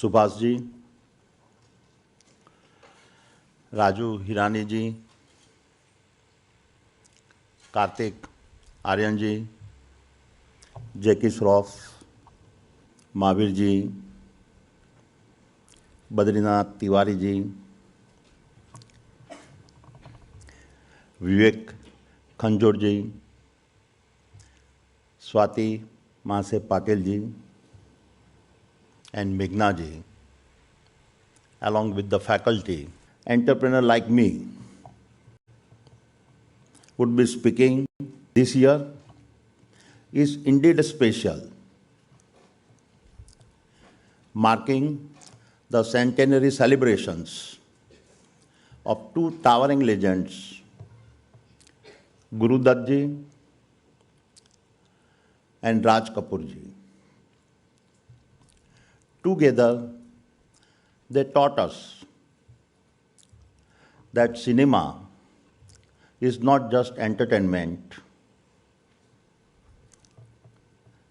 सुभाष जी, राजू हिरानी जी, कार्तिक आर्यन जी, जैकी श्रॉफ, महावीर जी, बद्रीनाथ तिवारी जी, विवेक खंजोर जी, स्वाति मासे Patil ji, and Meghna ji, along with the faculty. Entrepreneur like me would be speaking this year is indeed special, marking the centenary celebrations of two towering legends, Guru Dutt ji and Raj Kapoor ji. Together, they taught us that cinema is not just entertainment.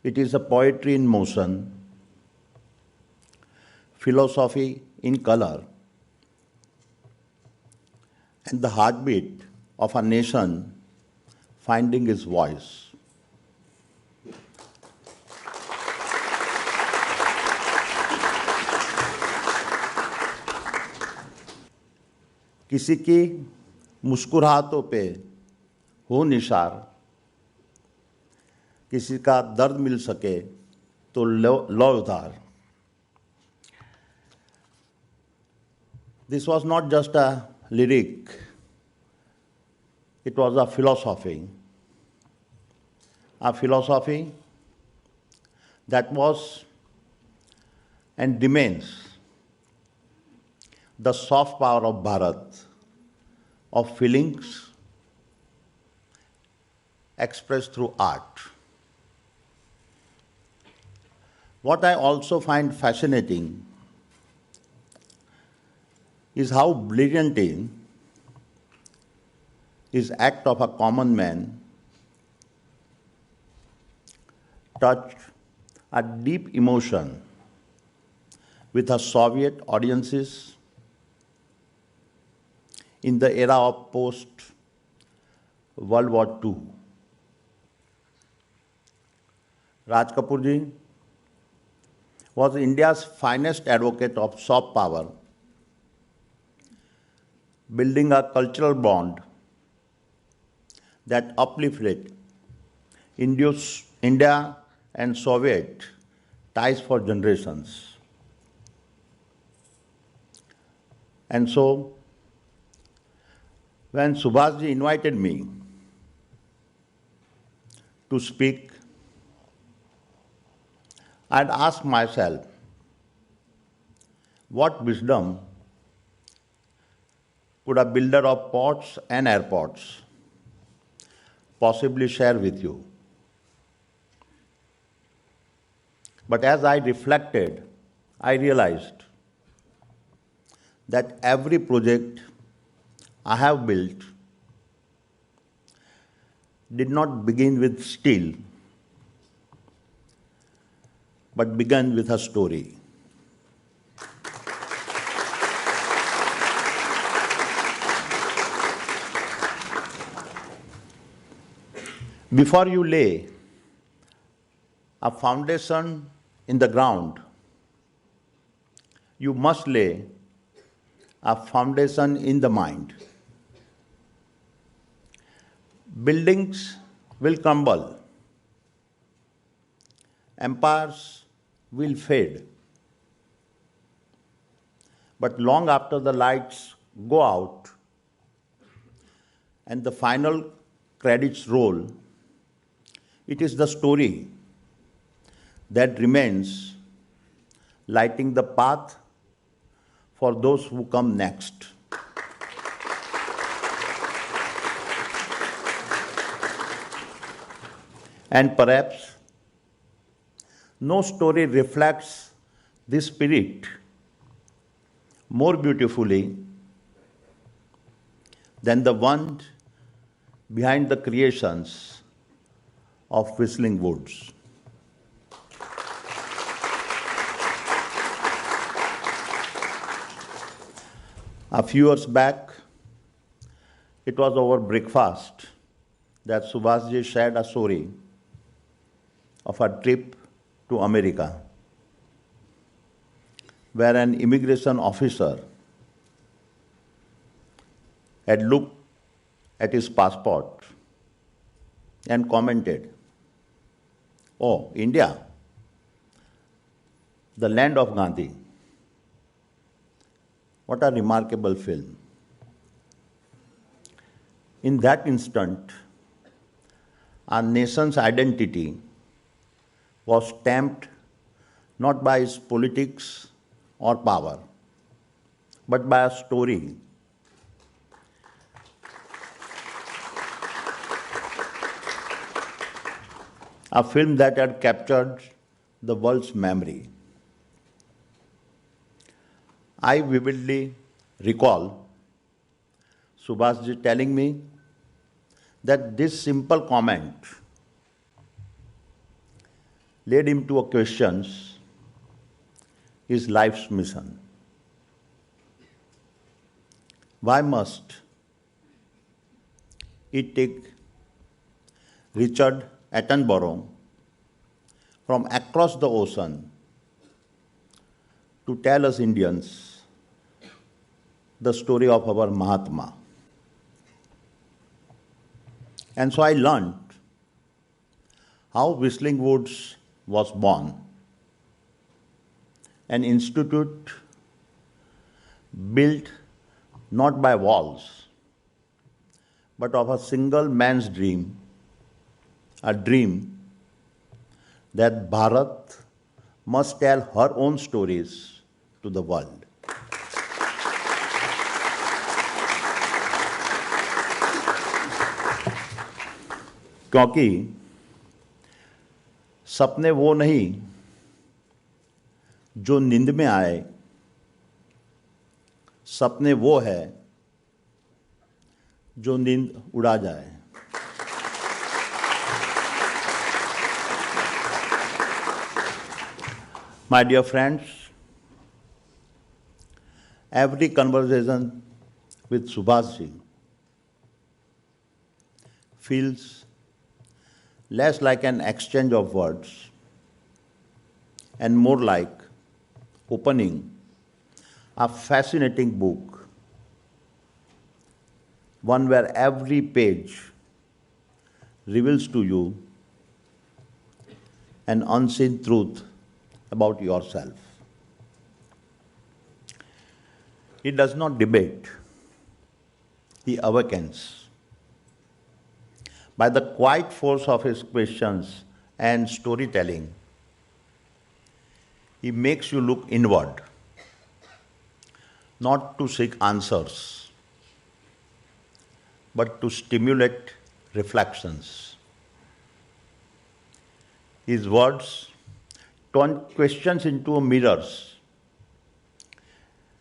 It is a poetry in motion, philosophy in color, and the heartbeat of a nation finding its voice. किसी की मुस्कुराहटों पे हो निशार, किसी का दर्द मिल सके तो लो उधार. This was not just a lyric, it was a philosophy that was and remains the soft power of Bharat, of feelings expressed through art. What I also find fascinating is how brilliantly his act of a common man touched a deep emotion with her Soviet audiences in the era of post-World War II. Raj Kapoor ji was India's finest advocate of soft power, building a cultural bond that uplifted India and Soviet ties for generations. And so, when Subhash ji invited me to speak, I'd asked myself, what wisdom could a builder of ports and airports possibly share with you? But as I reflected, I realized that every project I have built did not begin with steel, but began with a story. Before you lay a foundation in the ground, you must lay a foundation in the mind. Buildings will crumble, empires will fade, but long after the lights go out and the final credits roll, it is the story that remains, lighting the path for those who come next. And perhaps no story reflects this spirit more beautifully than the one behind the creations of Whistling Woods. A few years back, it was over breakfast that Subhasji shared a story of a trip to America, where an immigration officer had looked at his passport and commented, "Oh, India, the land of Gandhi. What a remarkable film." In that instant, our nation's identity was stamped not by its politics or power, but by a story. A film that had captured the world's memory. I vividly recall Subhasji telling me that this simple comment led him to a question his life's mission. Why must it take Richard Attenborough from across the ocean to tell us Indians the story of our Mahatma? And so I learned how Whistling Woods was born, an institute built not by walls, but of a single man's dream, a dream that Bharat must tell her own stories to the world. क्योंकि सपने वो नहीं जो नींद में आए, सपने वो है जो नींद उड़ा जाए. My dear friends, every conversation with Subhasji feels less like an exchange of words and more like opening a fascinating book, one where every page reveals to you an unseen truth about yourself. He does not debate, he awakens. By the quiet force of his questions and storytelling, he makes you look inward, not to seek answers, but to stimulate reflections. His words turn questions into mirrors,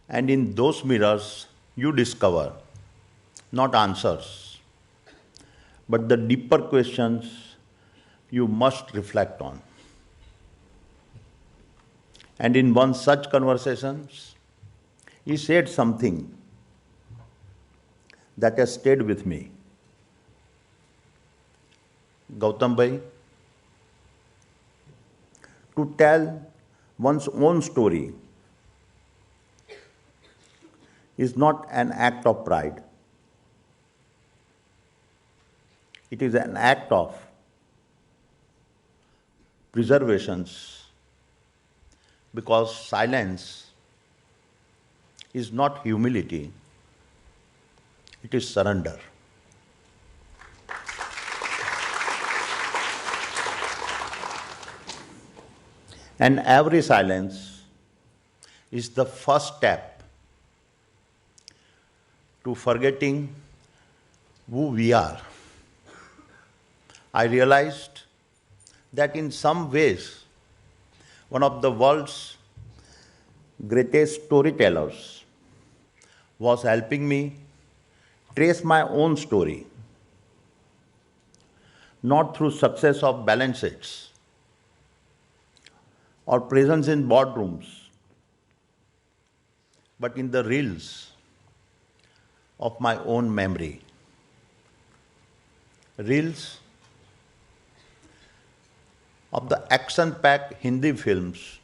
and in those mirrors you discover not answers, but the deeper questions you must reflect on. And in one such conversation, he said something that has stayed with me. Gautam bhai, to tell one's own story is not an act of pride. It is an act of preservation, because silence is not humility, it is surrender. And every silence is the first step to forgetting who we are. I realized that in some ways, one of the world's greatest storytellers was helping me trace my own story, not through success of balance sheets or presence in boardrooms, but in the reels of my own memory. Reels of the action-packed Hindi films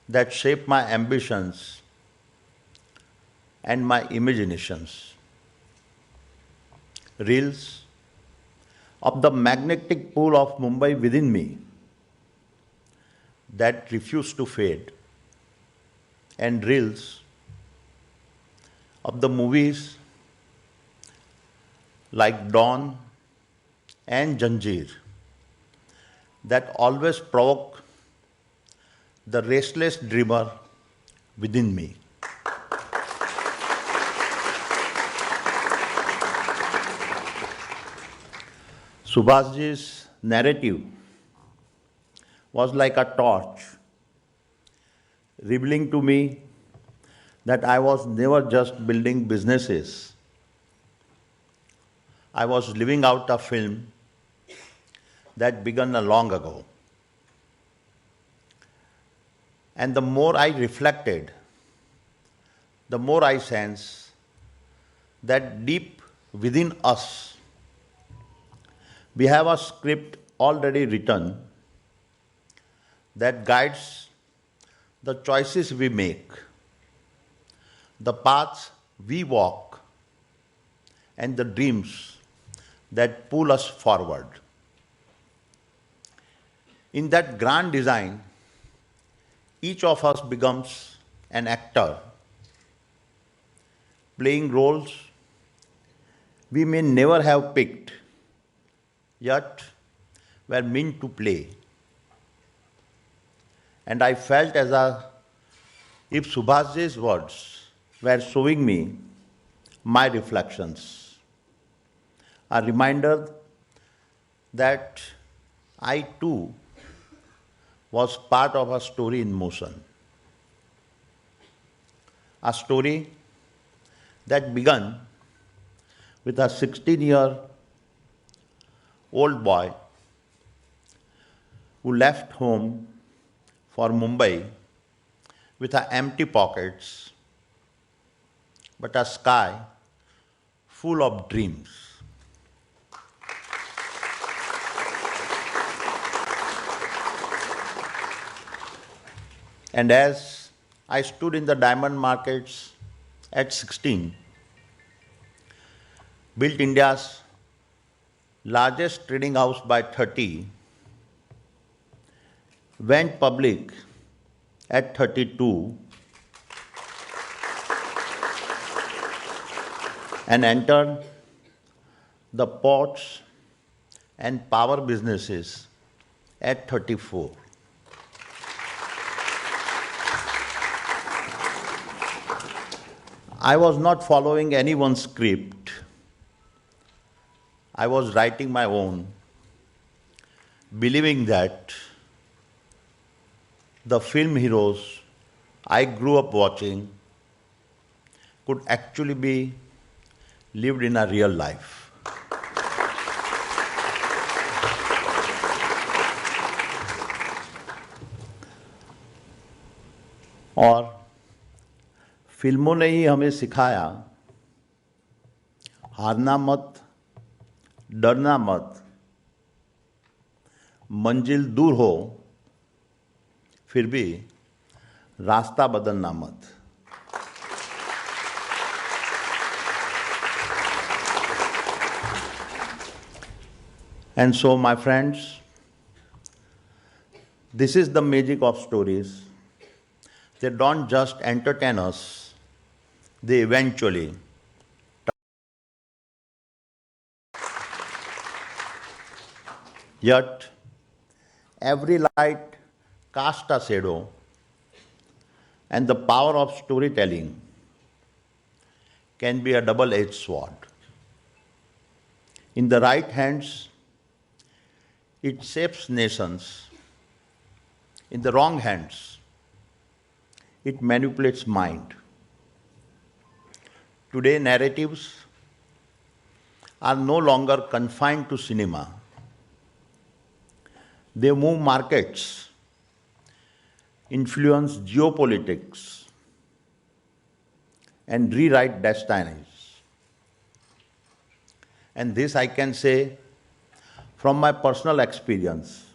that shape my ambitions and my imaginations. Reels of the magnetic pool of Mumbai within me that refused to fade. And reels of the movies like Don and Zanjeer that always provoke the restless dreamer within me. Subhasji's narrative was like a torch, revealing to me that I was never just building businesses. I was living out a film that began long ago. And the more I reflected, the more I sensed that deep within us, we have a script already written that guides the choices we make, the paths we walk, and the dreams that pull us forward. In that grand design, each of us becomes an actor, playing roles we may never have picked, yet were meant to play. And I felt if Subhasji's words were showing me my reflections, a reminder that I too was part of a story in motion. A story that began with a 16-year-old boy who left home for Mumbai with empty pockets, but a sky full of dreams. And as I stood in the diamond markets at 16, built India's largest trading house by 30, went public at 32, and entered the ports and power businesses at 34. I was not following anyone's script. I was writing my own, believing that the film heroes I grew up watching could actually be lived in a real life. और फिल्मों ने ही हमें सिखाया, हारना मत, डरना मत, मंजिल दूर हो, फिर भी रास्ता बदलना मत. And so, my friends, this is the magic of stories. They don't just entertain us, they eventually yet every light casts a shadow, and the power of storytelling can be a double-edged sword. In the right hands, it shapes nations. In the wrong hands, it manipulates mind. Today, narratives are no longer confined to cinema. They move markets, influence geopolitics, and rewrite destinies. And this I can say from my personal experience,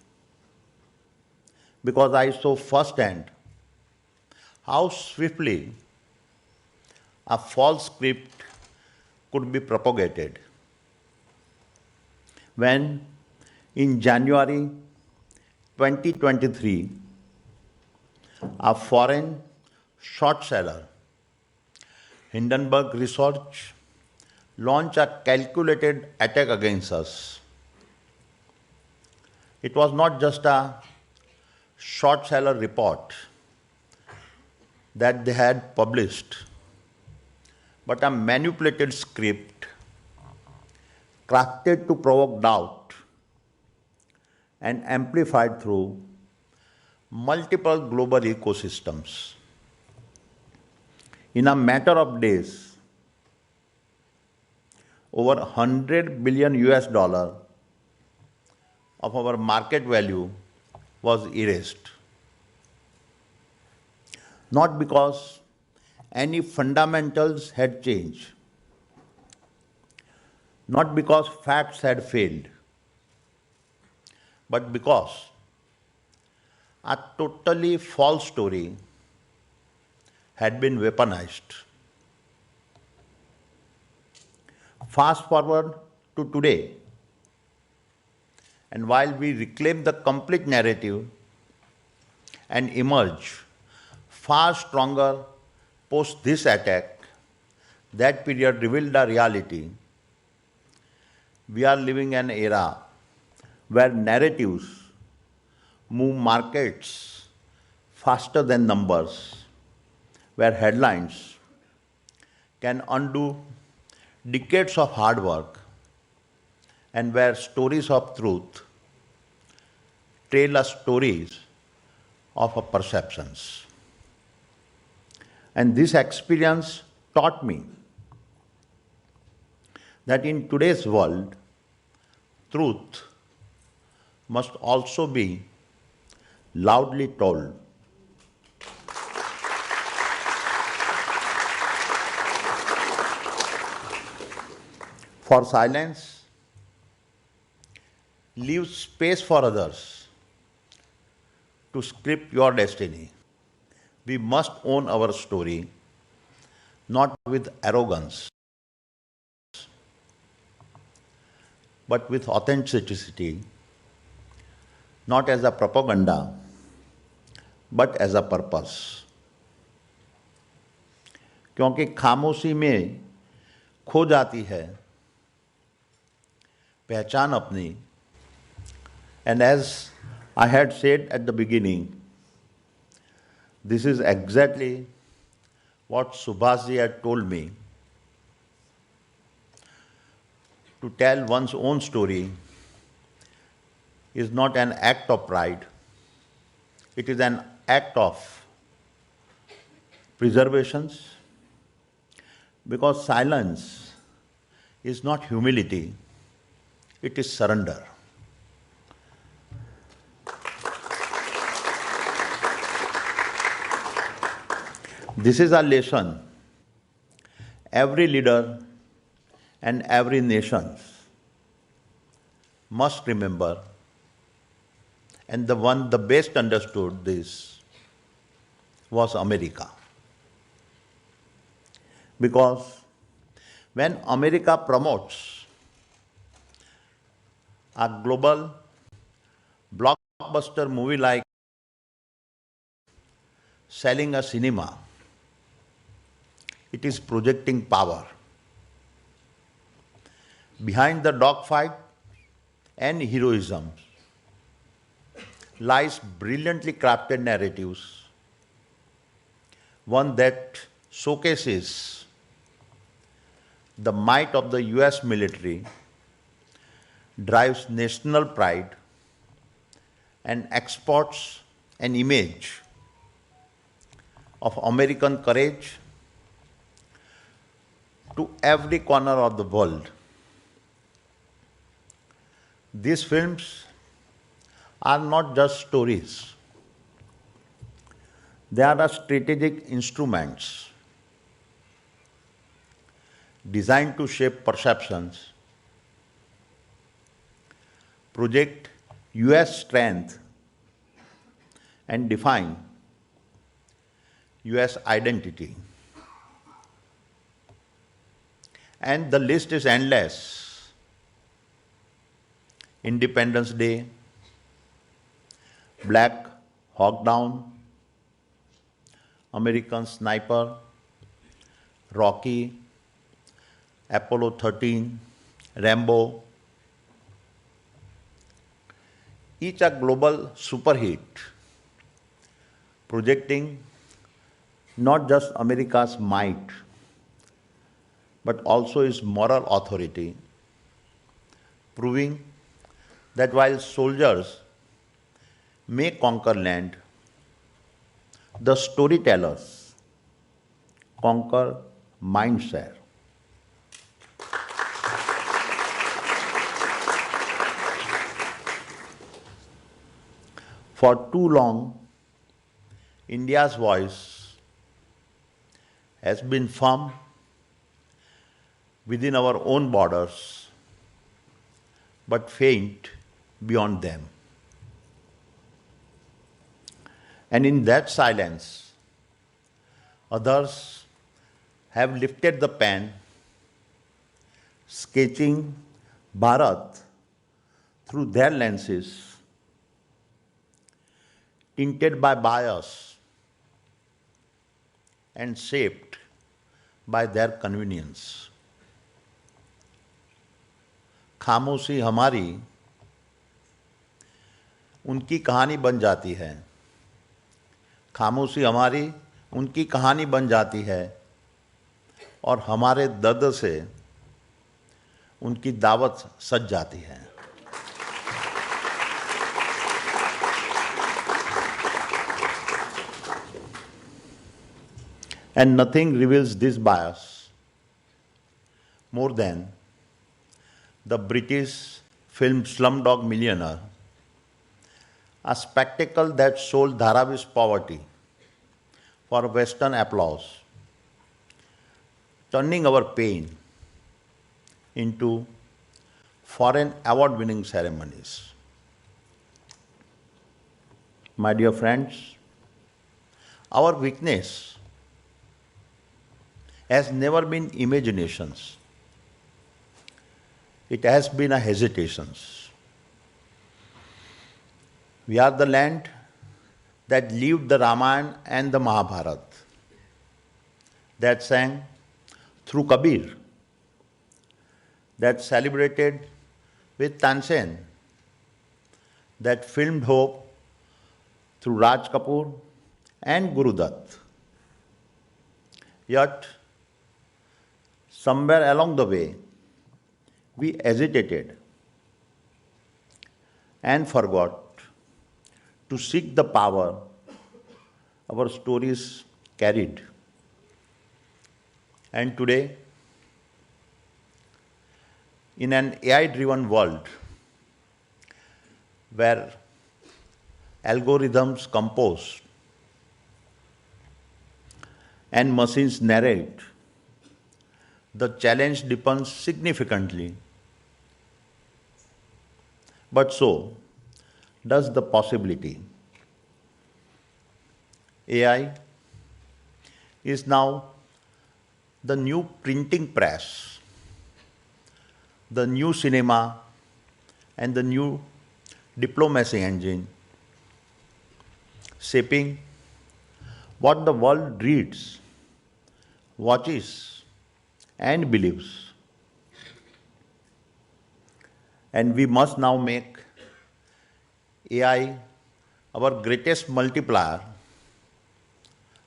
because I saw firsthand how swiftly a false script could be propagated. When in January 2023, a foreign short seller, Hindenburg Research, launched a calculated attack against us. It was not just a short seller report that they had published, but a manipulated script crafted to provoke doubt and amplified through multiple global ecosystems. In a matter of days, over 100 billion US dollar of our market value was erased. Not because any fundamentals had changed, not because facts had failed, but because a totally false story had been weaponized. Fast forward to today, and while we reclaim the complete narrative and emerge far stronger post this attack, that period revealed a reality. We are living in an era where narratives move markets faster than numbers, where headlines can undo decades of hard work, and where stories of truth trail us stories of our perceptions. And this experience taught me that in today's world, truth must also be loudly told. For silence leaves space for others to script your destiny. We must own our story, not with arrogance, but with authenticity, not as a propaganda, but as a purpose. क्योंकि खामोशी में खो जाती है पहचान अपनी. And as I had said at the beginning, this is exactly what Subhasji had told me. To tell one's own story is not an act of pride. It is an act of preservation, because silence is not humility, it is surrender. This is a lesson every leader and every nation must remember, and the one the best understood this was America. Because when America promotes a global blockbuster movie like selling a cinema, it is projecting power. Behind the dogfight and heroism lies brilliantly crafted narratives, one that showcases the might of the US military, drives national pride, and exports an image of American courage to every corner of the world. These films are not just stories. They are strategic instruments designed to shape perceptions, project US strength, and define US identity. And the list is endless. Independence Day, Black Hawk Down, American Sniper, Rocky, Apollo 13, Rambo, each a global superhit, projecting not just America's might, but also its moral authority, proving that while soldiers may conquer land, the storytellers conquer mindshare. For too long, India's voice has been firm within our own borders, but faint beyond them. And in that silence, others have lifted the pen, sketching Bharat through their lenses, tinted by bias and shaped by their convenience. खामोशी हमारी उनकी कहानी बन जाती है, खामोशी हमारी उनकी कहानी बन जाती है और हमारे दर्द से उनकी दावत सज जाती है. And nothing reveals this bias more than the British film Slumdog Millionaire, a spectacle that sold Dharavi's poverty for Western applause, turning our pain into foreign award-winning ceremonies. My dear friends, our weakness has never been imaginations. It has been a hesitations. We are the land that lived the Ramayana and the Mahabharata, that sang through Kabir, that celebrated with Tansen, that filmed hope through Raj Kapoor and Guru Dutt. Yet, somewhere along the way, we hesitated and forgot to seek the power our stories carried. And today, in an AI-driven world where algorithms compose and machines narrate, the challenge depends significantly. But so does the possibility. AI is now the new printing press, the new cinema, and the new diplomacy engine, shaping what the world reads, watches, and believes. And we must now make AI our greatest multiplier,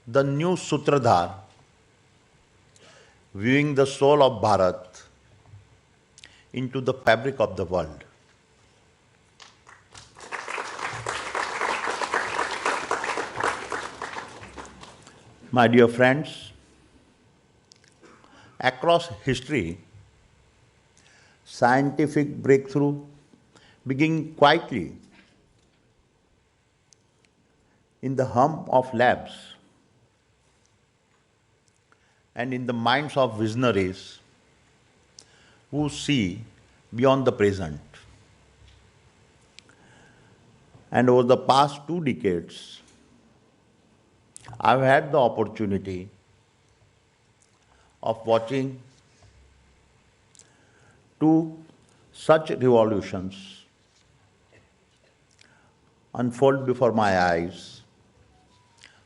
the new Sutradhar, viewing the soul of Bharat into the fabric of the world. My dear friends, across history, scientific breakthrough begin quietly in the hum of labs and in the minds of visionaries who see beyond the present. And over the past 2 decades, I've had the opportunity of watching two such revolutions unfold before my eyes,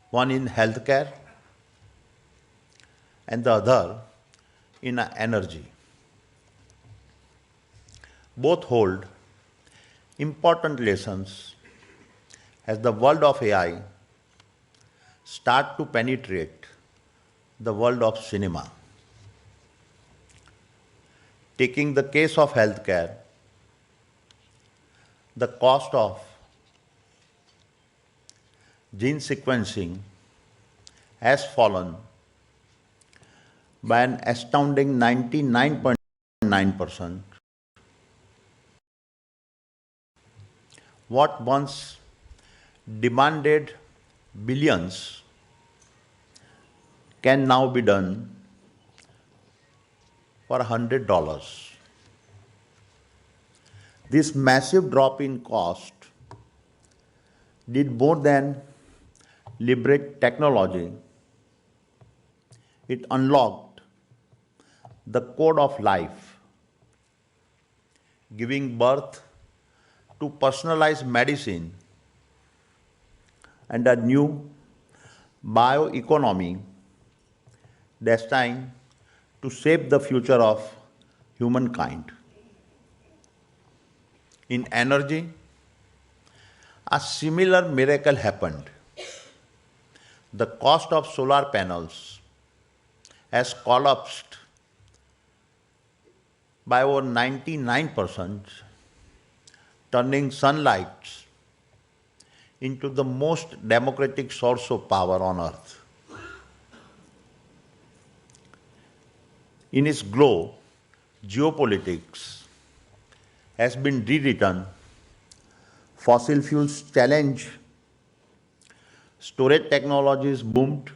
one in healthcare and the other in energy. Both hold important lessons as the world of AI start to penetrate the world of cinema. Taking the case of healthcare, the cost of gene sequencing has fallen by an astounding 99.9%. What once demanded billions can now be done for $100. This massive drop in cost did more than liberate technology. It unlocked the code of life, giving birth to personalized medicine and a new bioeconomy destined to shape the future of humankind. In energy, a similar miracle happened. The cost of solar panels has collapsed by over 99%, turning sunlight into the most democratic source of power on earth. In its glow, geopolitics has been rewritten. Fossil fuels challenge, storage technologies boomed,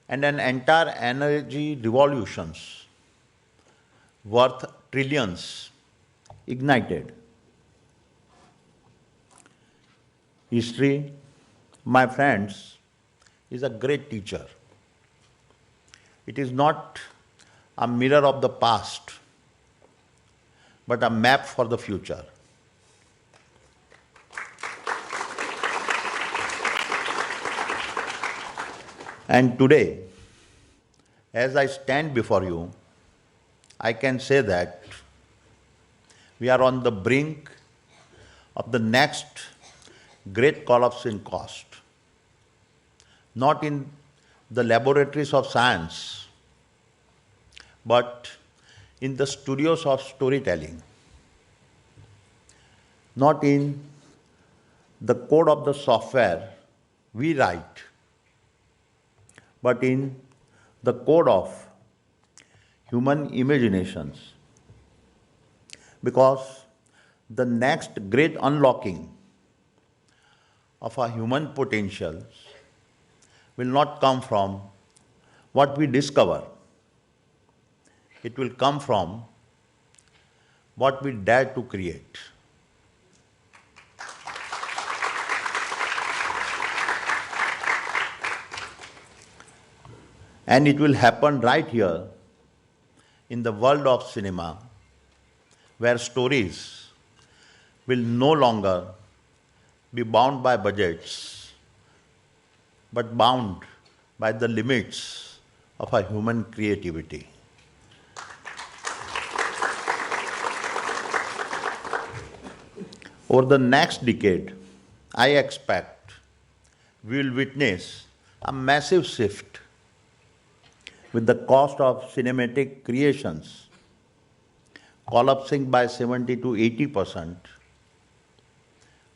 and an entire energy revolutions worth trillions ignited. History, my friends, is a great teacher. It is not a mirror of the past, but a map for the future. And today, as I stand before you, I can say that we are on the brink of the next great collapse in cost, not in the laboratories of science, but in the studios of storytelling, not in the code of the software we write, but in the code of human imaginations. Because the next great unlocking of our human potentials will not come from what we discover. It will come from what we dare to create. And it will happen right here in the world of cinema, where stories will no longer be bound by budgets, but bound by the limits of our human creativity. Over the next decade, I expect we will witness a massive shift with the cost of cinematic creations collapsing by 70 to 80%.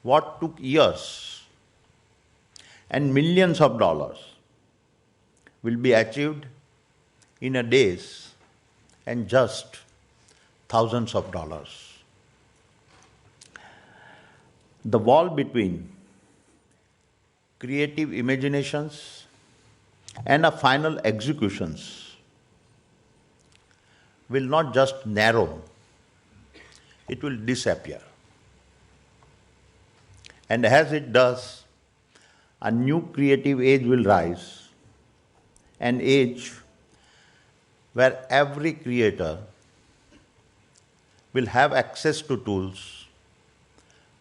What took years and millions of dollars will be achieved in a days and just thousands of dollars. The wall between creative imaginations and a final executions will not just narrow, it will disappear. And as it does, a new creative age will rise, an age where every creator will have access to tools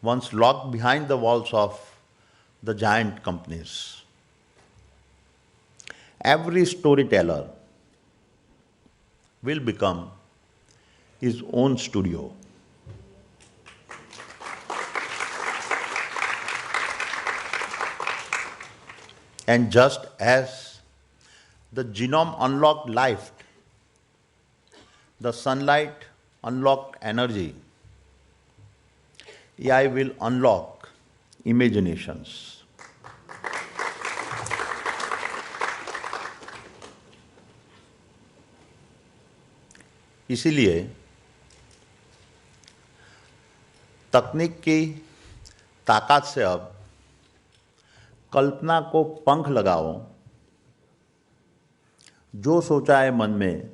once locked behind the walls of the giant companies. Every storyteller will become his own studio. And just as the genome unlocked life, the sunlight unlocked energy, AI will unlock imaginations. इसीलिए तकनीक की ताकत से अब कल्पना को पंख लगाओ, जो सोचा है मन में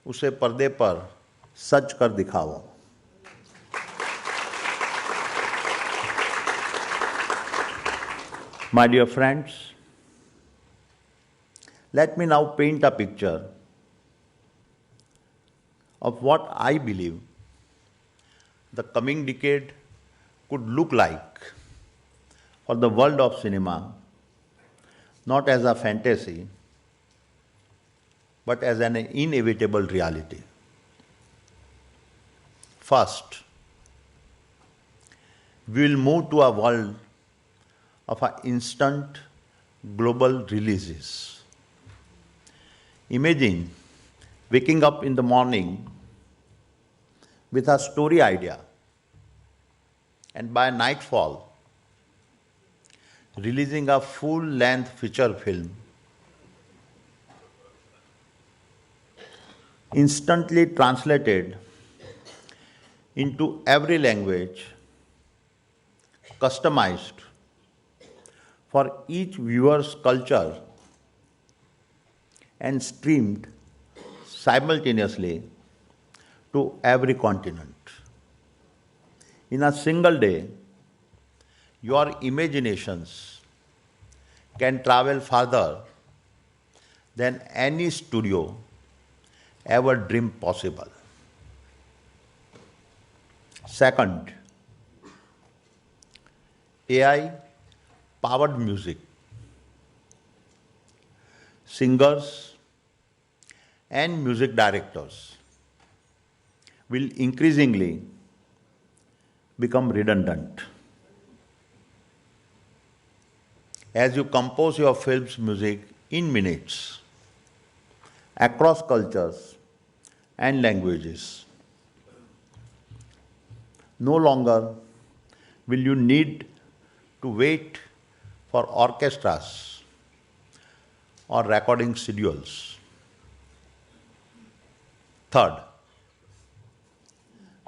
उसे पर्दे पर सच कर दिखाओ. My dear friends, let me now paint a picture of what I believe the coming decade could look like for the world of cinema, not as a fantasy, but as an inevitable reality. First, we will move to a world of instant global releases. Imagine waking up in the morning with a story idea and by nightfall releasing a full-length feature film, instantly translated into every language, customized for each viewer's culture and streamed simultaneously to every continent. In a single day, your imaginations can travel farther than any studio ever dreamed possible. Second, AI powered music. Singers and music directors will increasingly become redundant. As you compose your film's music in minutes across cultures and languages, no longer will you need to wait for orchestras or recording schedules. Third,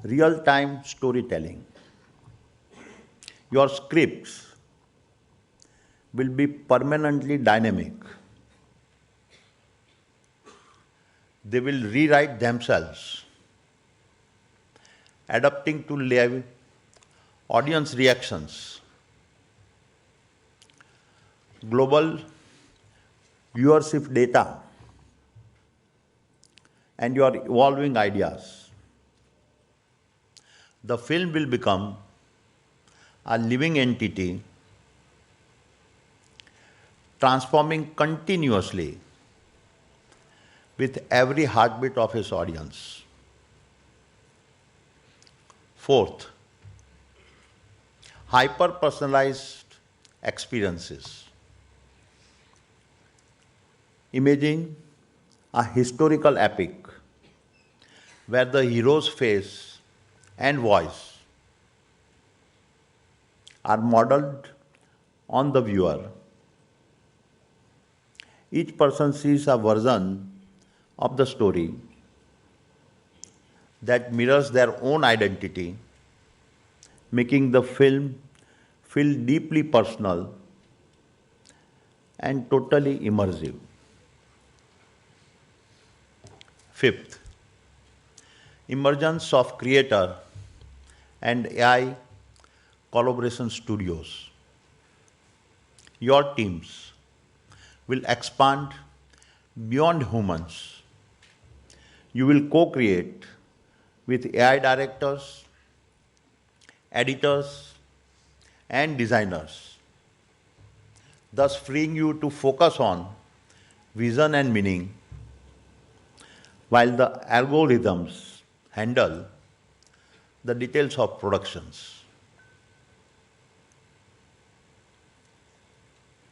real-time storytelling. Your scripts will be permanently dynamic. They will rewrite themselves, adapting to live audience reactions, global viewership data, and your evolving ideas. The film will become a living entity, transforming continuously with every heartbeat of its audience. Fourth, hyper-personalized experiences. Imagine a historical epic where the hero's face and voice are modeled on the viewer. Each person sees a version of the story that mirrors their own identity, making the film feel deeply personal and totally immersive. Fifth, emergence of creator and AI collaboration studios. Your teams will expand beyond humans. You will co create with AI directors, editors, and designers, thus freeing you to focus on vision and meaning while the algorithms handle the details of productions.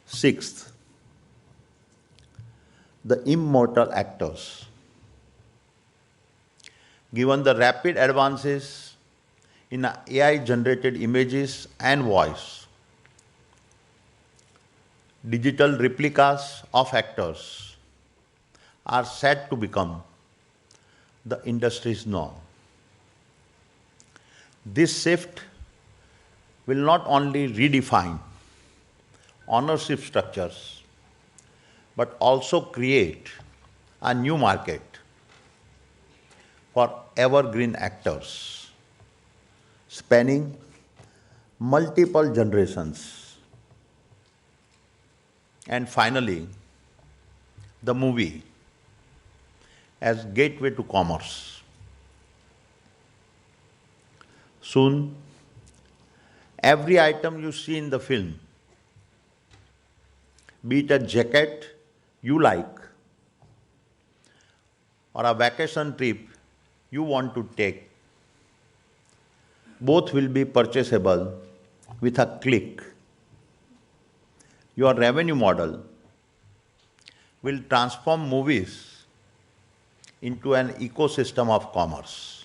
Sixth, the immortal actors. Given the rapid advances in AI generated images and voice, digital replicas of actors are set to become the industry's norm. This shift will not only redefine ownership structures but also create a new market for evergreen actors spanning multiple generations. And finally, the movie as gateway to commerce. Soon, every item you see in the film, be it a jacket you like or a vacation trip you want to take, both will be purchasable with a click. Your revenue model will transform movies into an ecosystem of commerce.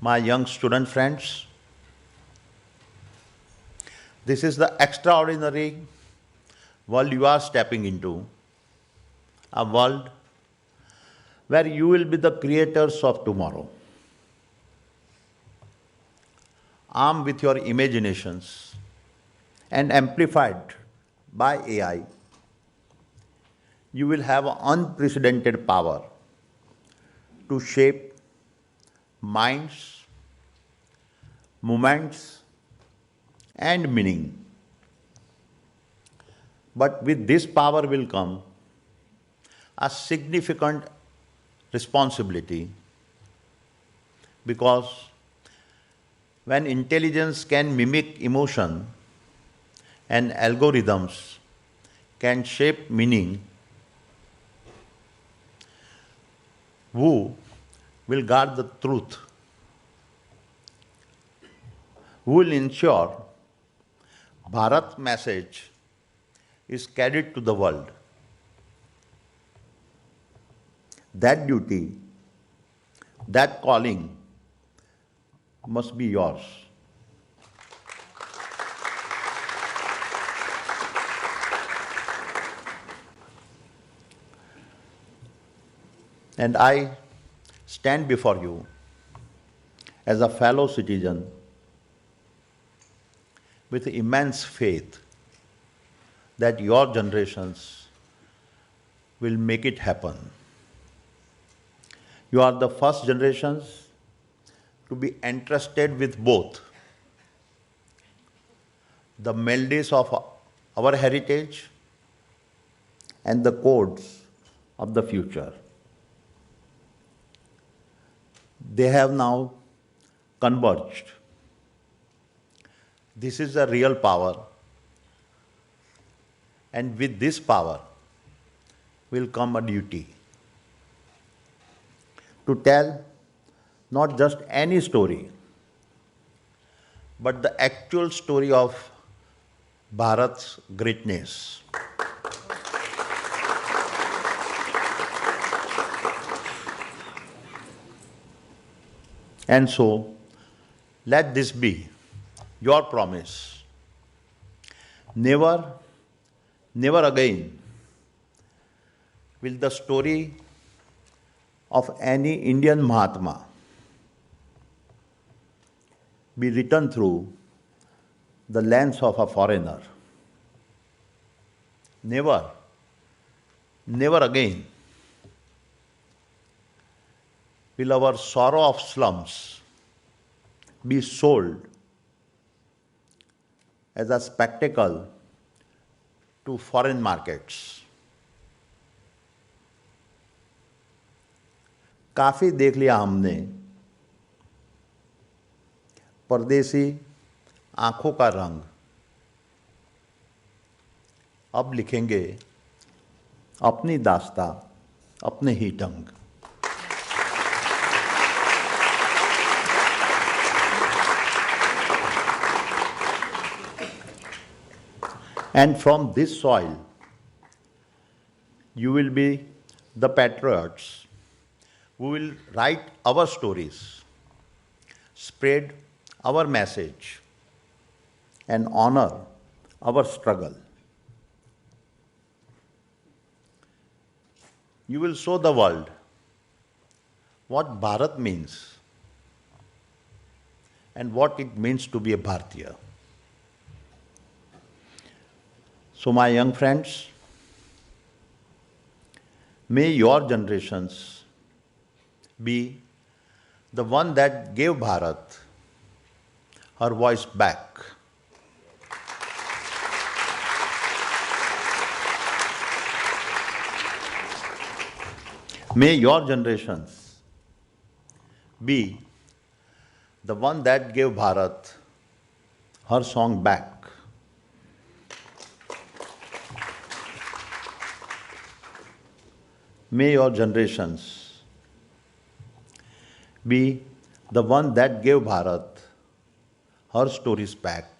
My young student friends, this is the extraordinary world you are stepping into, a world where you will be the creators of tomorrow. Armed with your imaginations and amplified by AI, you will have unprecedented power to shape minds, movements, and meaning. But with this power will come a significant responsibility, because when intelligence can mimic emotion and algorithms can shape meaning, who will guard the truth? Who will ensure Bharat's message is carried to the world? That duty, that calling must be yours. And I stand before you as a fellow citizen with immense faith that your generations will make it happen. You are the first generations to be entrusted with both the melodies of our heritage and the codes of the future. They have now converged. This is a real power, and with this power will come a duty to tell not just any story, but the actual story of Bharat's greatness. And so, let this be your promise. Never, never again will the story of any Indian Mahatma be written through the lens of a foreigner. Never, Never again will our sorrow of slums be sold as a spectacle to foreign markets. काफी देख लिया हमने परदेसी आंखों का रंग। अब लिखेंगे अपनी दास्तां अपने ही ढंग। And from this soil, you will be the patriots who will write our stories, spread our message, and honor our struggle. You will show the world what Bharat means and what it means to be a Bharatiya. So, my young friends, may your generations be the one that gave Bharat her voice back. May your generations be the one that gave Bharat her song back. May your generations be the one that gave Bharat her stories back.